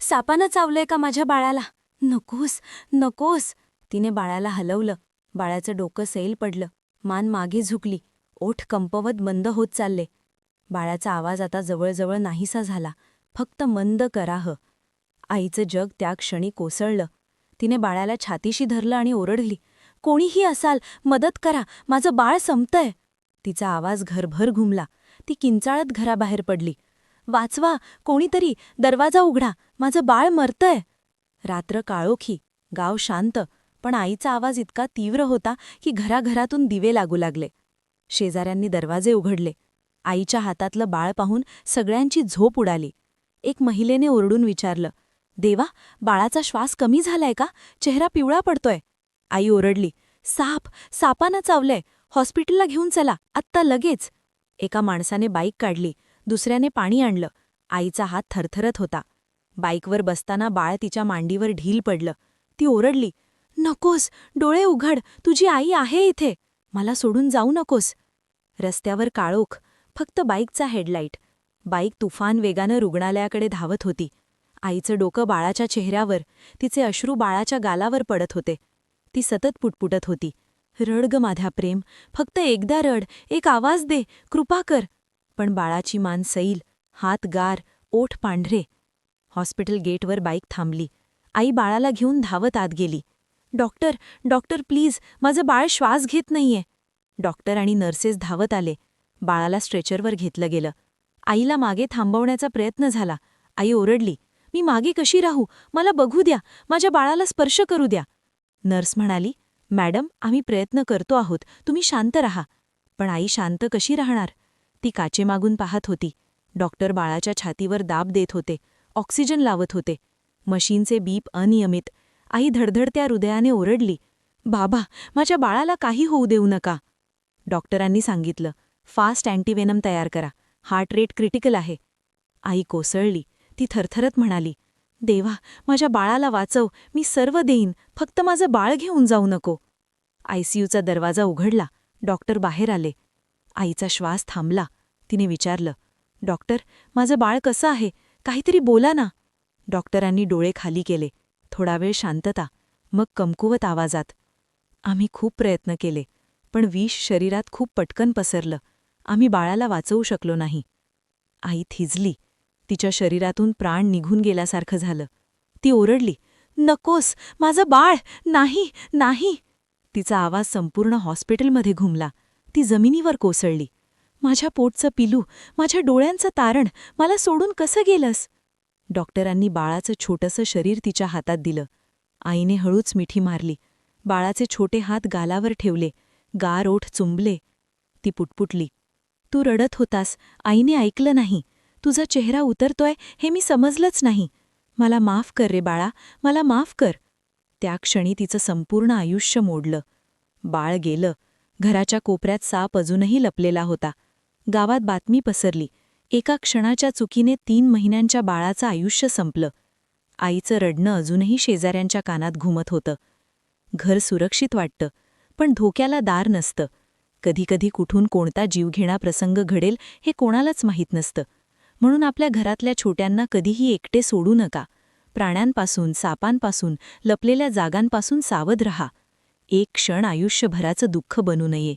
सापानं चावलंय का माझ्या बाळाला? नकोस नकोस. तिने बाळाला हलवलं. बाळाचं डोकं सैल पडलं. मान मागे झुकली. ओठ कंपवत बंद होत चालले. बाळाचा आवाज आता जवळजवळ नाहीसा झाला. फक्त मंद कराह. आईचं जग त्या क्षणी कोसळलं. तिने बाळाला छातीशी धरलं आणि ओरडली, कोणीही असाल, मदत करा, माझं बाळ संपतंय. तिचा आवाज घरभर घुमला. ती किंचाळत घराबाहेर पडली. वाचवा, कोणीतरी, दरवाजा उघडा, माझं बाळ मरतंय. रात्र काळोखी, गाव शांत, पण आईचा आवाज इतका तीव्र होता की घराघरातून दिवे लागू लागले. शेजाऱ्यांनी दरवाजे उघडले. आईच्या हातातलं बाळ पाहून सगळ्यांची झोप उडाली. एक महिलेने ओरडून विचारलं, देवा, बाळाचा श्वास कमी झालाय का? चेहरा पिवळा पडतोय. आई ओरडली, सापानं चावलंय, हॉस्पिटलला घेऊन चला, आत्ता लगेच. एका माणसाने बाईक काढली. दुसऱ्याने पाणी आणलं. आईचा हात थरथरत होता. बाईकवर बसताना बाळ तिच्या मांडीवर ढील पडलं. ती ओरडली, नकोस, डोळे उघड, तुझी आई आहे इथे, मला सोडून जाऊ नकोस. रस्त्यावर काळोख, फक्त बाईकचा हेडलाईट. बाईक तुफान वेगानं रुग्णालयाकडे धावत होती. आईचं डोकं बाळाच्या चेहऱ्यावर, तिचे अश्रू बाळाच्या गालावर पडत होते. ती सतत पुटपुटत होती, रड ग माझ्या प्रेम, फक्त एकदा रड, एक आवाज दे, कृपा कर. पण बाळाची मान सैल, हात गार, ओठ पांढरे. हॉस्पिटल गेटवर बाईक थांबली. आई बाळाला घेऊन धावत आत गेली. डॉक्टर प्लीज, माझं बाळ श्वास घेत नाहीये. डॉक्टर आणि नर्सेस धावत आले. बाळाला स्ट्रेचरवर घेतलं गेलं. आईला मागे थांबवण्याचा प्रयत्न झाला. आई ओरडली, मी मागे कशी राहू, मला बघू द्या, माझ्या बाळाला स्पर्श करू द्या. नर्स म्हणाली, मॅडम, आम्ही प्रयत्न करतो आहोत, तुम्ही शांत राहा. पण आई शांत कशी राहणार? ती काचेमागून पाहत होती. डॉक्टर बाळाच्या छातीवर दाब देत होते, ऑक्सिजन लावत होते. मशीनचे बीप अनियमित. आई धडधडत्या हृदयाने ओरडली, बाबा, माझ्या बाळाला काही होऊ देऊ नका. डॉक्टरांनी सांगितलं, फास्ट अँटीवेनम तयार करा, हार्ट रेट क्रिटिकल आहे. आई कोसळली. ती थरथरत म्हणाली, देवा, माझ्या बाळाला वाचव, मी सर्व देईन, फक्त माझं बाळ घेऊन जाऊ नको. आयसीयूचा दरवाजा उघडला. डॉक्टर बाहेर आले. आईचा श्वास थांबला. तिने विचारलं, डॉक्टर, माझं बाळ कसं आहे, काहीतरी बोला ना. डॉक्टरांनी डोळे खाली केले. थोडा वेळ शांतता. मग कमकुवत आवाजात, आम्ही खूप प्रयत्न केले, पण विष शरीरात खूप पटकन पसरलं, आम्ही बाळाला वाचवू शकलो नाही. आई थिजली. तिच्या शरीरातून प्राण निघून गेल्यासारखं झालं. ती ओरडली, नकोस, माझं बाळ, नाही नाही. तिचा आवाज संपूर्ण हॉस्पिटलमध्ये घुमला. ती जमिनीवर कोसळली. माझ्या पोटचं पिलू, माझ्या डोळ्यांचं तारण, मला सोडून कसं गेलंस? डॉक्टरांनी बाळाचं छोटंसं शरीर तिच्या हातात दिलं. आईने हळूच मिठी मारली. बाळाचे छोटे हात गालावर ठेवले. गार ओठ चुंबले. ती पुटपुटली, तू रडत होतास, आईने ऐकलं नाही. तुझा चेहरा उतरतोय हे मी समजलंच नाही. मला माफ कर रे बाळा, मला माफ कर. त्या क्षणी तिचं संपूर्ण आयुष्य मोडलं. बाळ गेलं. घराच्या कोपऱ्यात साप अजूनही लपलेला होता. गावात बातमी पसरली, एका क्षणाच्या चुकीने 3 महिन्यांच्या बाळाचं आयुष्य संपलं. आईचं रडणं अजूनही शेजाऱ्यांच्या कानात घुमत होतं. घर सुरक्षित वाटतं, पण धोक्याला दार नसतं. कधीकधी कुठून कोणता जीवघेणा प्रसंग घडेल हे कोणालाच माहीत नसतं. म्हणून आपल्या घरातल्या छोट्यांना कधीही एकटे सोडू नका. प्राण्यांपासून, सापांपासून, लपलेल्या जागांपासून सावध रहा. एक क्षण आयुष्यभराचं दुःख बनू नये.